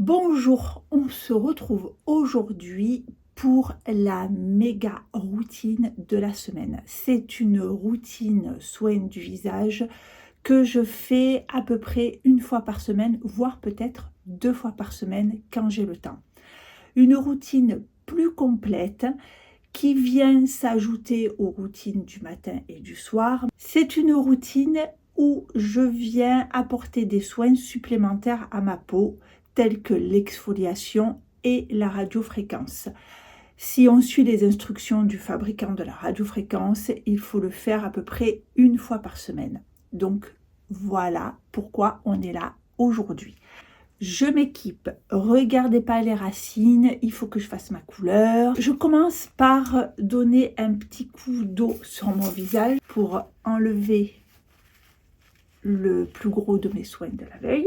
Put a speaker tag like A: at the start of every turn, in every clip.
A: Bonjour, on se retrouve aujourd'hui pour la méga routine de la semaine. C'est une routine soin du visage que je fais à peu près une fois par semaine, voire peut-être 2 fois par semaine quand j'ai le temps. Une routine plus complète qui vient s'ajouter aux routines du matin et du soir. C'est une routine où je viens apporter des soins supplémentaires à ma peau, tels que l'exfoliation et la radiofréquence. Si on suit les instructions du fabricant de la radiofréquence, il faut le faire à peu près une fois par semaine. Donc voilà pourquoi on est là aujourd'hui. Je m'équipe, regardez pas les racines, il faut que je fasse ma couleur. Je commence par donner un petit coup d'eau sur mon visage pour enlever le plus gros de mes soins de la veille.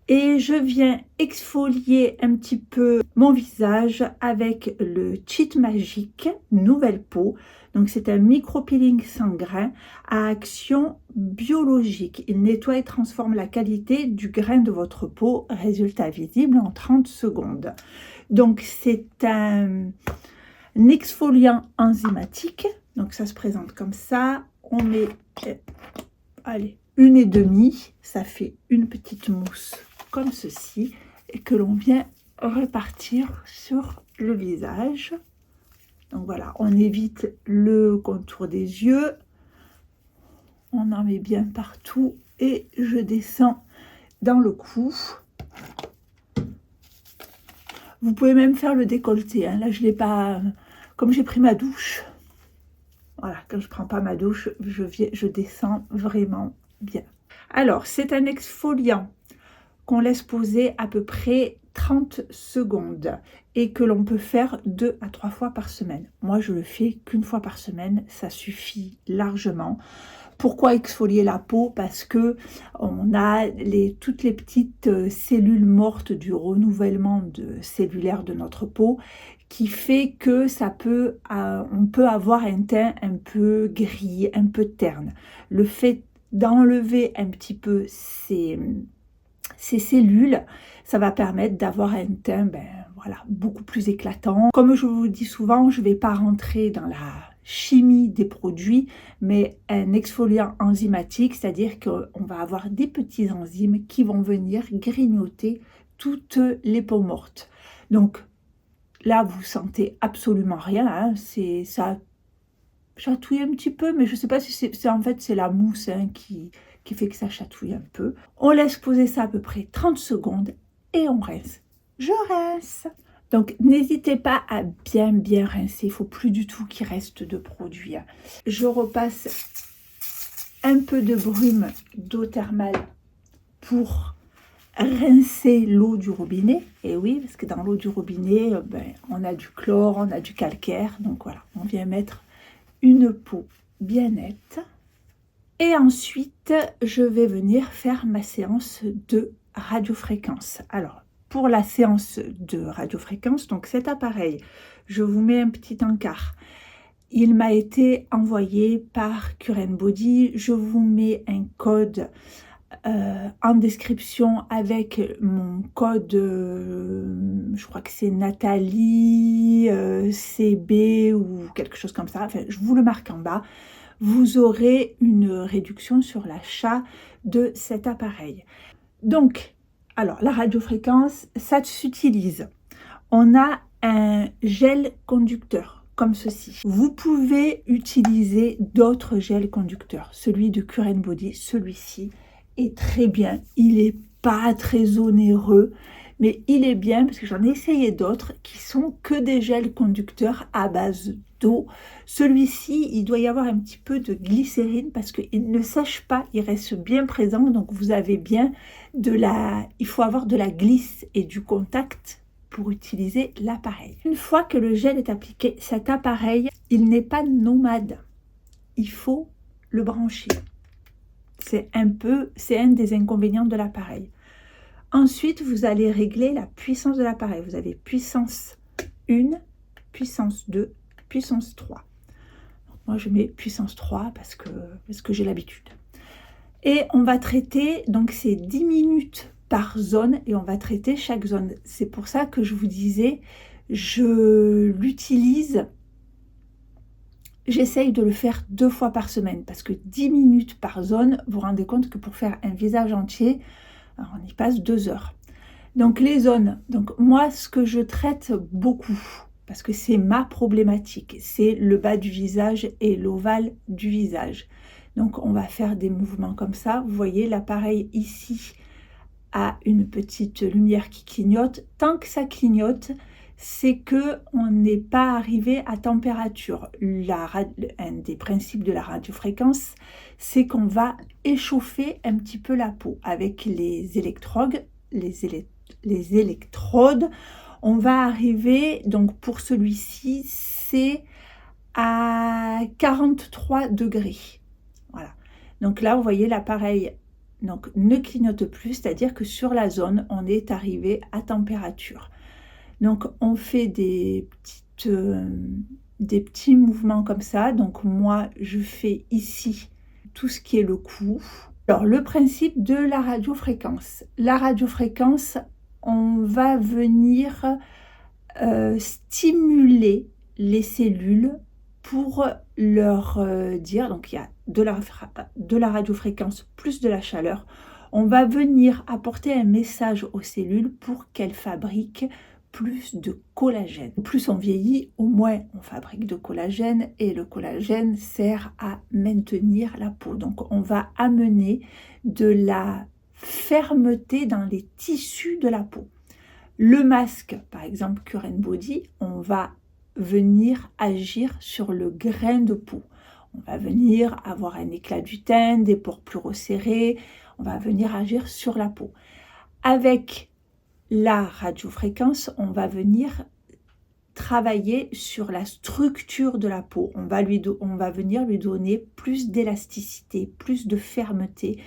A: Et je viens exfolier un petit peu mon visage avec le Cheat Magic Nouvelle Peau. Donc c'est un micro-peeling sans grain à action biologique. Il nettoie et transforme la qualité du grain de votre peau. Résultat visible en 30 secondes. Donc c'est un exfoliant enzymatique. Donc ça se présente comme ça. On met, allez, 1,5. Ça fait une petite mousse comme ceci et que l'on vient répartir sur le visage. Donc voilà, on évite le contour des yeux, on en met bien partout et je descends dans le cou. Vous pouvez même faire le décolleté, hein. Là je l'ai pas, comme j'ai pris ma douche, voilà, quand je prends pas ma douche, je descends vraiment bien. Alors c'est un exfoliant qu'on laisse poser à peu près 30 secondes et que l'on peut faire 2 à 3 fois par semaine. Moi, je le fais qu'une fois par semaine, ça suffit largement. Pourquoi exfolier la peau? Parce que on a toutes les petites cellules mortes du renouvellement cellulaire de notre peau qui fait que on peut avoir un teint un peu gris, un peu terne. Le fait d'enlever un petit peu ces cellules, ça va permettre d'avoir un teint beaucoup plus éclatant. Comme je vous dis souvent, je ne vais pas rentrer dans la chimie des produits, mais un exfoliant enzymatique, c'est-à-dire qu'on va avoir des petits enzymes qui vont venir grignoter toutes les peaux mortes. Donc là, vous sentez absolument rien, hein, ça chatouille un petit peu, mais je ne sais pas si c'est la mousse, hein, qui fait que ça chatouille un peu. On laisse poser ça à peu près 30 secondes et on rince. Je rince. Donc n'hésitez pas à bien rincer, il ne faut plus du tout qu'il reste de produit. Je repasse un peu de brume d'eau thermale pour rincer l'eau du robinet. Et oui, parce que dans l'eau du robinet, on a du chlore, on a du calcaire. Donc voilà, on vient mettre une peau bien nette. Et ensuite, je vais venir faire ma séance de radiofréquence. Alors, pour la séance de radiofréquence, donc cet appareil, je vous mets un petit encart. Il m'a été envoyé par Current Body. Je vous mets un code en description avec mon code, je crois que c'est Nathalie CB ou quelque chose comme ça. Enfin, je vous le marque en bas. Vous aurez une réduction sur l'achat de cet appareil. Donc, alors la radiofréquence, ça s'utilise. On a un gel conducteur comme ceci. Vous pouvez utiliser d'autres gels conducteurs. Celui de Current Body, celui-ci est très bien. Il n'est pas très onéreux, mais il est bien parce que j'en ai essayé d'autres qui sont que des gels conducteurs à base d'eau. Celui-ci, il doit y avoir un petit peu de glycérine parce qu'il ne sèche pas, il reste bien présent. Donc vous avez bien il faut avoir de la glisse et du contact pour utiliser l'appareil. Une fois que le gel est appliqué, cet appareil, il n'est pas nomade. Il faut le brancher. C'est un des inconvénients de l'appareil. Ensuite, vous allez régler la puissance de l'appareil. Vous avez puissance 1, puissance 2, puissance 3. Donc moi, je mets puissance 3 parce que j'ai l'habitude. Et on va traiter, donc c'est 10 minutes par zone et on va traiter chaque zone. C'est pour ça que je vous disais, je l'utilise, j'essaye de le faire 2 fois par semaine parce que 10 minutes par zone, vous vous rendez compte que pour faire un visage entier, on y passe 2 heures. Donc les zones, donc moi ce que je traite beaucoup, parce que c'est ma problématique, c'est le bas du visage et l'ovale du visage. Donc on va faire des mouvements comme ça. Vous voyez l'appareil ici a une petite lumière qui clignote. Tant que ça clignote, c'est que on n'est pas arrivé à température. Un des principes de la radiofréquence, c'est qu'on va échauffer un petit peu la peau avec les électrodes. Les électrodes, on va arriver, donc pour celui-ci, c'est à 43 degrés. Voilà. Donc là, vous voyez l'appareil donc ne clignote plus, c'est-à-dire que sur la zone, on est arrivé à température. Donc on fait des petits mouvements comme ça. Donc moi, je fais ici tout ce qui est le cou. Alors le principe de la radiofréquence. La radiofréquence, on va venir stimuler les cellules pour leur dire, donc il y a de la radiofréquence plus de la chaleur, on va venir apporter un message aux cellules pour qu'elles fabriquent plus de collagène. Plus on vieillit, au moins on fabrique de collagène et le collagène sert à maintenir la peau. Donc on va amener de la fermeté dans les tissus de la peau. Le masque, par exemple Cure & Body, on va venir agir sur le grain de peau. On va venir avoir un éclat du teint, des pores plus resserrés, on va venir agir sur la peau. Avec la radiofréquence, on va venir travailler sur la structure de la peau. On va venir lui donner plus d'élasticité, plus de fermeté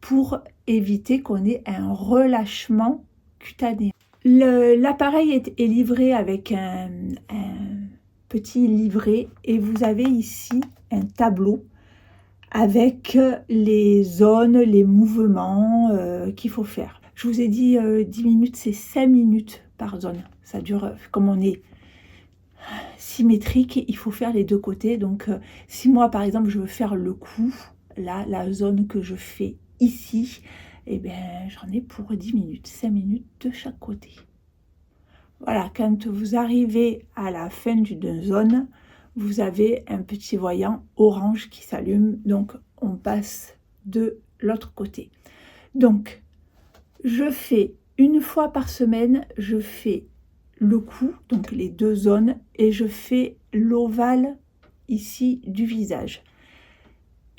A: pour éviter qu'on ait un relâchement cutané. L'appareil est livré avec un petit livret et vous avez ici un tableau avec les zones, les mouvements qu'il faut faire. Je vous ai dit 10 minutes, c'est 5 minutes par zone. Ça dure, comme on est symétrique, il faut faire les deux côtés. Donc si moi par exemple je veux faire le cou, là la zone que je fais ici, et bien j'en ai pour 10 minutes, 5 minutes de chaque côté. Voilà, quand vous arrivez à la fin d'une zone, vous avez un petit voyant orange qui s'allume, donc on passe de l'autre côté. Donc, je fais une fois par semaine, je fais le cou, donc les 2 zones, et je fais l'ovale ici du visage.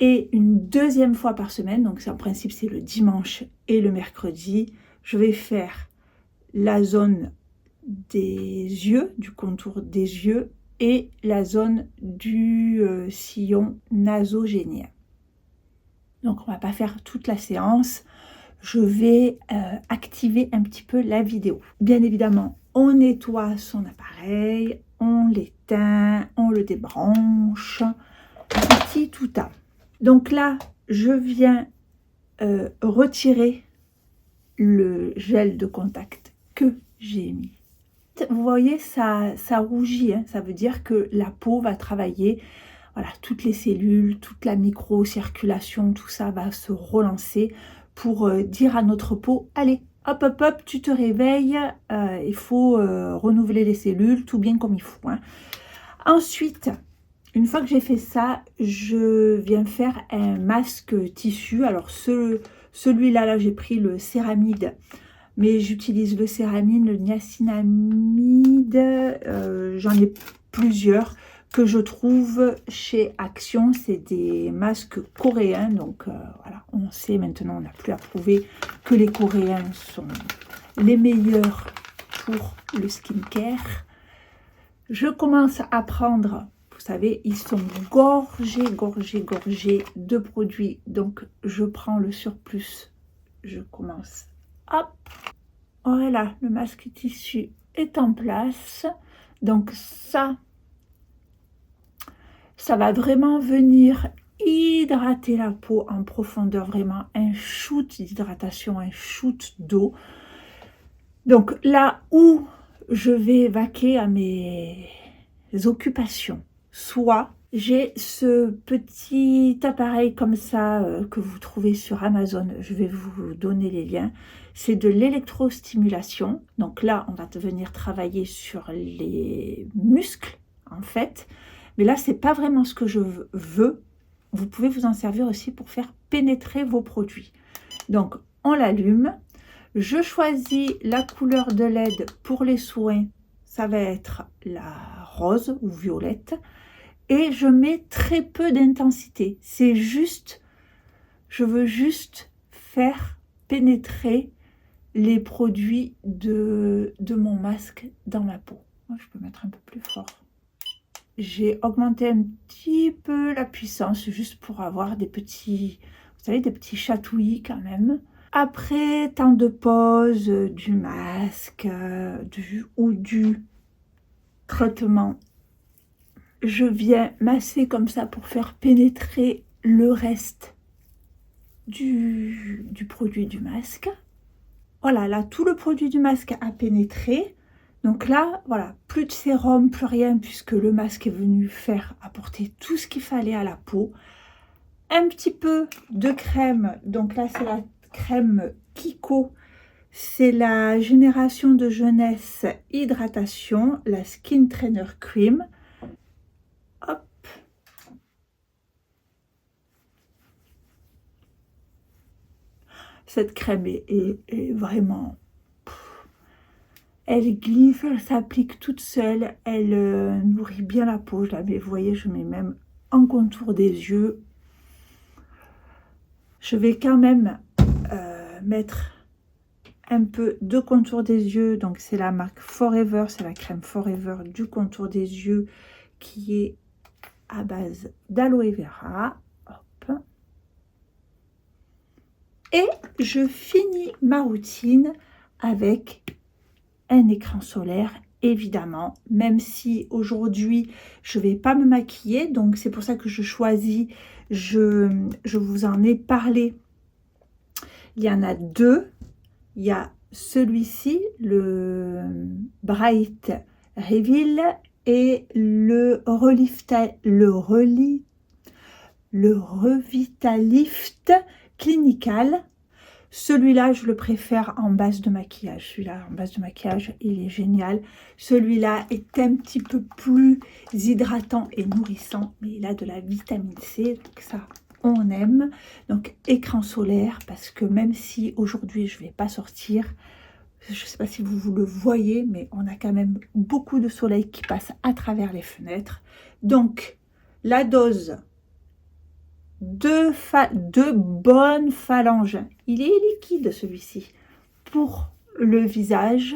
A: Et une deuxième fois par semaine, donc en principe c'est le dimanche et le mercredi, je vais faire la zone des yeux, du contour des yeux et la zone du sillon nasogénien. Donc on va pas faire toute la séance, je vais activer un petit peu la vidéo. Bien évidemment, on nettoie son appareil, on l'éteint, on le débranche, tout ça. Donc là, je viens retirer le gel de contact que j'ai mis. Vous voyez, ça rougit, hein. Ça veut dire que la peau va travailler, voilà, toutes les cellules, toute la micro-circulation, tout ça va se relancer pour dire à notre peau, allez, hop, hop, hop, tu te réveilles, il faut renouveler les cellules, tout bien comme il faut, hein. Ensuite, une fois que j'ai fait ça, je viens faire un masque tissu. Alors celui-là, là, j'ai pris le céramide, mais j'utilise le céramide, le niacinamide, j'en ai plusieurs que je trouve chez Action. C'est des masques coréens, donc voilà, on sait maintenant, on n'a plus à prouver que les Coréens sont les meilleurs pour le skincare. Je commence à prendre, vous savez, ils sont gorgés de produits, donc je prends le surplus, je commence, hop, voilà, le masque tissu est en place, donc ça va vraiment venir hydrater la peau en profondeur, vraiment un shoot d'hydratation, un shoot d'eau. Donc là où je vais vaquer à mes occupations, soit j'ai ce petit appareil comme ça que vous trouvez sur Amazon, je vais vous donner les liens, c'est de l'électrostimulation. Donc là, on va venir travailler sur les muscles en fait, mais là, c'est pas vraiment ce que je veux. Vous pouvez vous en servir aussi pour faire pénétrer vos produits. Donc, on l'allume. Je choisis la couleur de LED pour les soins, ça va être la rose ou violette. Et je mets très peu d'intensité. C'est juste, je veux juste faire pénétrer les produits de mon masque dans ma peau. Je peux mettre un peu plus fort. J'ai augmenté un petit peu la puissance juste pour avoir des petits, vous savez, des petits chatouillis quand même. Après tant de pause du masque ou du traitement, je viens masser comme ça pour faire pénétrer le reste du produit du masque. Voilà, là, tout le produit du masque a pénétré. Donc là, voilà, plus de sérum, plus rien, puisque le masque est venu apporter tout ce qu'il fallait à la peau. Un petit peu de crème. Donc là, c'est la crème Kiko. C'est la génération de jeunesse hydratation, la Skin Trainer Cream. Hop. Cette crème est vraiment... Elle glisse, elle s'applique toute seule, elle nourrit bien la peau. Je la mets, vous voyez, je mets même en contour des yeux. Je vais quand même mettre un peu de contour des yeux. Donc c'est la marque Forever, c'est la crème Forever du contour des yeux qui est à base d'aloe vera. Hop. Et je finis ma routine avec un écran solaire, évidemment, même si aujourd'hui je vais pas me maquiller, donc c'est pour ça que je choisis, je vous en ai parlé, il y en a deux. Il y a celui-ci, le Bright Reveal, et le Revitalift Clinical. Celui-là, je le préfère en base de maquillage. Celui-là, en base de maquillage, il est génial. Celui-là est un petit peu plus hydratant et nourrissant, mais il a de la vitamine C, donc ça, on aime. Donc, écran solaire, parce que même si aujourd'hui, je ne vais pas sortir, je ne sais pas si vous le voyez, mais on a quand même beaucoup de soleil qui passe à travers les fenêtres. Donc, la dose... Deux bonnes phalanges. Il est liquide celui-ci. Pour le visage.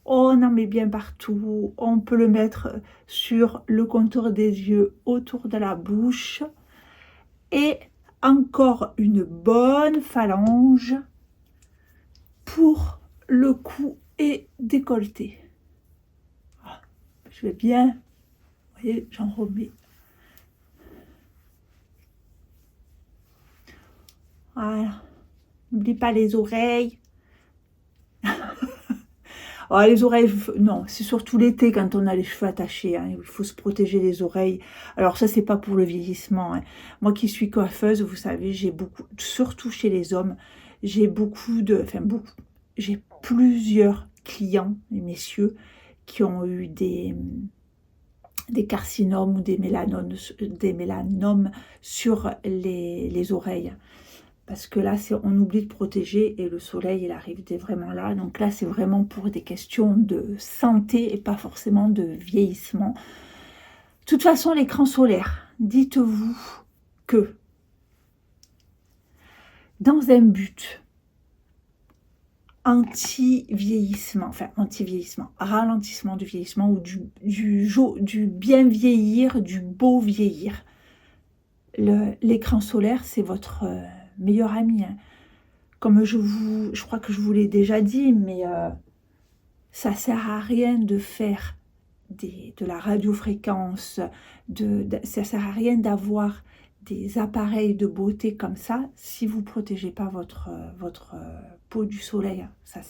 A: On en met bien partout. On peut le mettre sur le contour des yeux, autour de la bouche. Et encore une bonne phalange pour le cou et décolleté. Je vais bien, vous voyez, j'en remets. Voilà. N'oublie pas les oreilles. Oh, les oreilles, non, c'est surtout l'été quand on a les cheveux attachés. Hein, il faut se protéger les oreilles. Alors ça, c'est pas pour le vieillissement. Hein. Moi qui suis coiffeuse, vous savez, j'ai beaucoup, surtout chez les hommes, j'ai j'ai plusieurs clients, les messieurs, qui ont eu des carcinomes ou des mélanomes sur les oreilles. Parce que là, on oublie de protéger et le soleil, il arrive vraiment là. Donc là, c'est vraiment pour des questions de santé et pas forcément de vieillissement. De toute façon, l'écran solaire, dites-vous que dans un but anti-vieillissement, ralentissement du vieillissement ou du bien vieillir, du beau vieillir, l'écran solaire, c'est votre meilleur ami. Hein. Comme je crois que je vous l'ai déjà dit, mais ça sert à rien de faire de la radiofréquence, ça sert à rien d'avoir des appareils de beauté comme ça si vous protégez pas votre peau du soleil. Ça,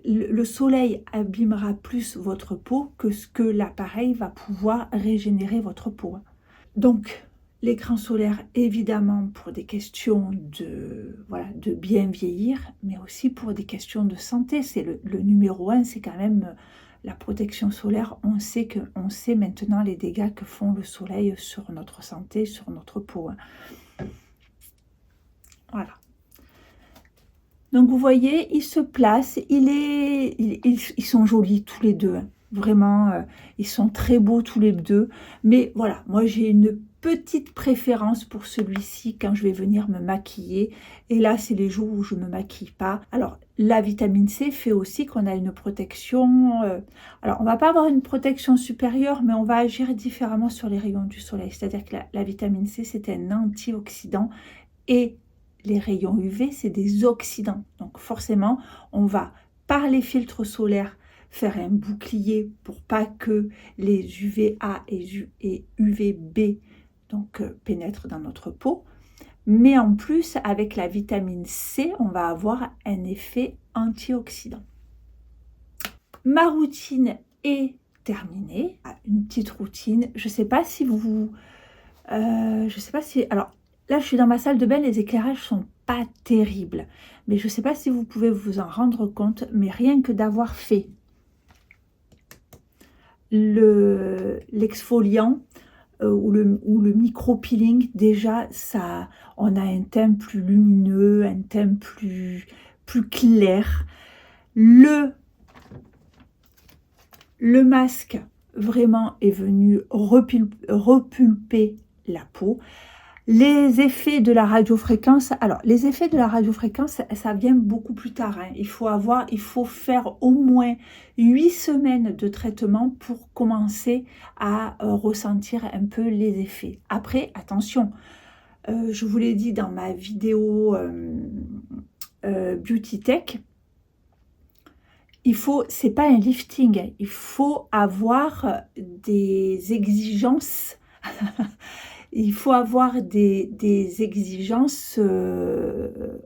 A: le soleil abîmera plus votre peau que ce que l'appareil va pouvoir régénérer votre peau. Donc, l'écran solaire, évidemment, pour des questions de bien vieillir, mais aussi pour des questions de santé. C'est le numéro 1, c'est quand même la protection solaire. On sait maintenant les dégâts que font le soleil sur notre santé, sur notre peau. Voilà. Donc vous voyez, ils se placent, ils sont jolis tous les deux, hein. Vraiment, ils sont très beaux tous les deux. Mais voilà, moi j'ai une petite préférence pour celui-ci quand je vais venir me maquiller. Et là, c'est les jours où je ne me maquille pas. Alors, la vitamine C fait aussi qu'on a une protection. Alors, on ne va pas avoir une protection supérieure, mais on va agir différemment sur les rayons du soleil. C'est-à-dire que la vitamine C, c'est un antioxydant et les rayons UV, c'est des oxydants. Donc forcément, on va, par les filtres solaires, faire un bouclier pour pas que les UVA et UVB pénètrent dans notre peau. Mais en plus, avec la vitamine C, on va avoir un effet antioxydant. Ma routine est terminée. Une petite routine. Je sais pas si alors, là, je suis dans ma salle de bain, les éclairages sont pas terribles. Mais je ne sais pas si vous pouvez vous en rendre compte, mais rien que d'avoir fait l'exfoliant ou le micro-peeling, déjà, on a un teint plus lumineux, un teint plus clair. Le masque, vraiment, est venu repulper la peau. Les effets de la radiofréquence, alors les effets de la radiofréquence, ça vient beaucoup plus tard. Hein. Il faut faire au moins 8 semaines de traitement pour commencer à ressentir un peu les effets. Après, attention, je vous l'ai dit dans ma vidéo Beauty Tech, c'est pas un lifting, il faut avoir des exigences. Il faut avoir des exigences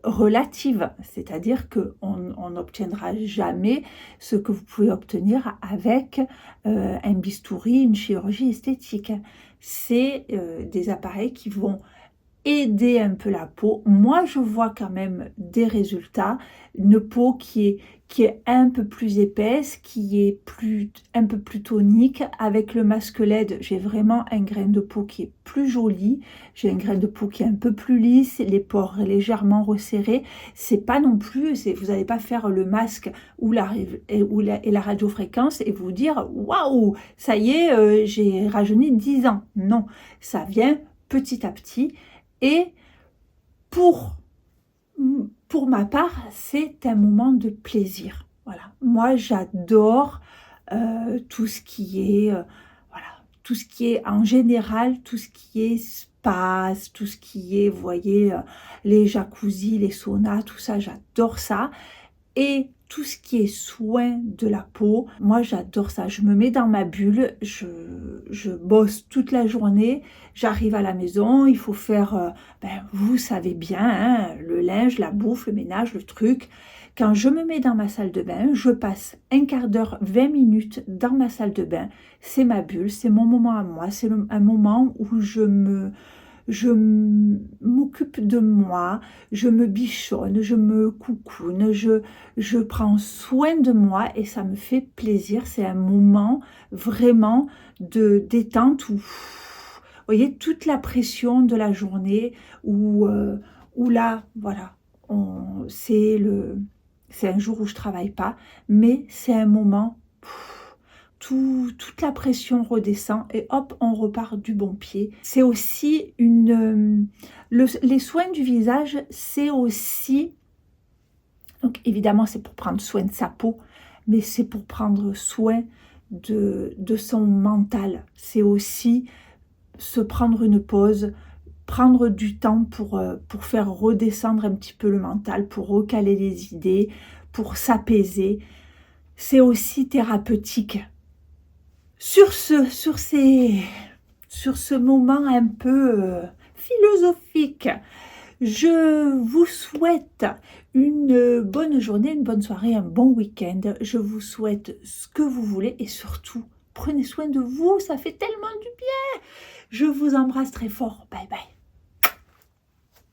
A: relatives, c'est-à-dire qu'on n'obtiendra jamais ce que vous pouvez obtenir avec un bistouri, une chirurgie esthétique. C'est des appareils qui vont aider un peu la peau. Moi, je vois quand même des résultats, une peau qui est un peu plus épaisse, qui est un peu plus tonique. Avec le masque LED, j'ai vraiment un grain de peau qui est plus joli, j'ai un grain de peau qui est un peu plus lisse, les pores légèrement resserrés. C'est pas non plus, vous n'allez pas faire le masque ou la radiofréquence et vous dire waouh, ça y est, j'ai rajeuni 10 ans. Non, ça vient petit à petit. Et pour ma part, c'est un moment de plaisir. Voilà. Moi, j'adore tout ce qui est en général, tout ce qui est spa, tout ce qui est, vous voyez, les jacuzzis, les saunas, tout ça, j'adore ça. Et tout ce qui est soin de la peau, moi j'adore ça. Je me mets dans ma bulle, je bosse toute la journée, j'arrive à la maison, il faut faire, vous savez bien, hein, le linge, la bouffe, le ménage, le truc. Quand je me mets dans ma salle de bain, je passe un quart d'heure, 20 minutes dans ma salle de bain. C'est ma bulle, c'est mon moment à moi, c'est un moment où je m'occupe de moi, je me bichonne, je me coucoune, je prends soin de moi et ça me fait plaisir. C'est un moment vraiment de détente où, vous voyez, toute la pression de la journée, où là, voilà, c'est un jour où je travaille pas, mais c'est un moment... toute la pression redescend et hop, on repart du bon pied. C'est aussi les soins du visage, c'est aussi, donc évidemment c'est pour prendre soin de sa peau, mais c'est pour prendre soin de son mental. C'est aussi se prendre une pause, prendre du temps pour faire redescendre un petit peu le mental, pour recaler les idées, pour s'apaiser. C'est aussi thérapeutique. Sur ce moment un peu philosophique, je vous souhaite une bonne journée, une bonne soirée, un bon week-end. Je vous souhaite ce que vous voulez et surtout, prenez soin de vous, ça fait tellement du bien. Je vous embrasse très fort. Bye bye.